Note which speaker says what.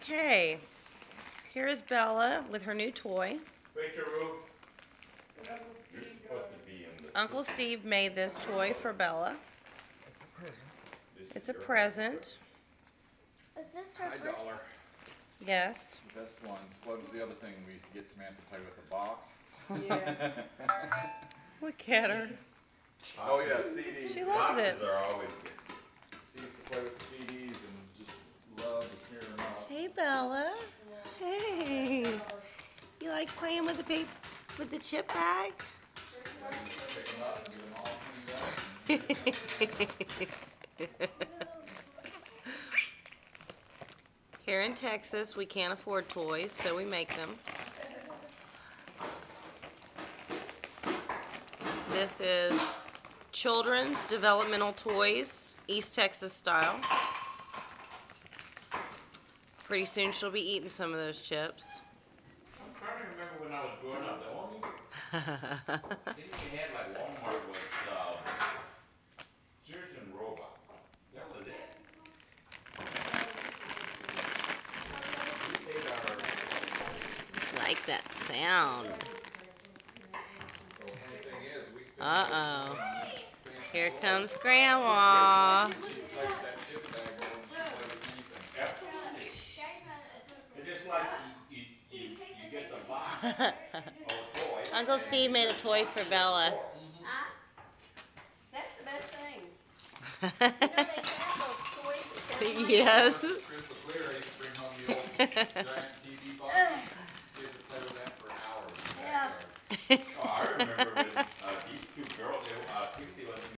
Speaker 1: Okay, here is Bella with her new toy.
Speaker 2: Rachel Rue, you're supposed to be in the.
Speaker 1: Uncle Steve made this toy for Bella. It's a present.
Speaker 3: Is this her
Speaker 4: High
Speaker 3: birthday?
Speaker 4: dollar.
Speaker 1: Yes.
Speaker 4: The best ones. What was the other thing we used to get Samantha to play with? The box?
Speaker 5: Yes.
Speaker 1: Look at her.
Speaker 4: Oh yeah, CDs.
Speaker 1: She loves it.
Speaker 2: Boxes are always good.
Speaker 4: She used to play with the CDs and just love to tear them out.
Speaker 1: Hey, Bella. Hey. You like playing with the chip bag?
Speaker 4: Pick them up and get them all cleaned up.
Speaker 1: Here in Texas, we can't afford toys, so we make them. This is children's developmental toys, East Texas style. Pretty soon she'll be eating some of those chips.
Speaker 2: I'm trying to remember when I was growing up, the only thing we had like Walmart was Sears and Roebuck. That was it. We paid our.
Speaker 1: Like that sound.
Speaker 4: The only thing is, we spent
Speaker 1: Uh-oh. Here comes Grandma.
Speaker 4: she played with that chip bag more than she played with anything.
Speaker 2: It's just like you get the box of a toy.
Speaker 1: Uncle Steve made a toy for Bella.
Speaker 5: That's the best thing. You know, they have those toys that sound like
Speaker 1: Yes.
Speaker 4: Crystal clear, I used to bring home the old giant TV box. She used to play with that for hours in the
Speaker 5: Yeah.
Speaker 4: backyard.
Speaker 2: Oh, I remember when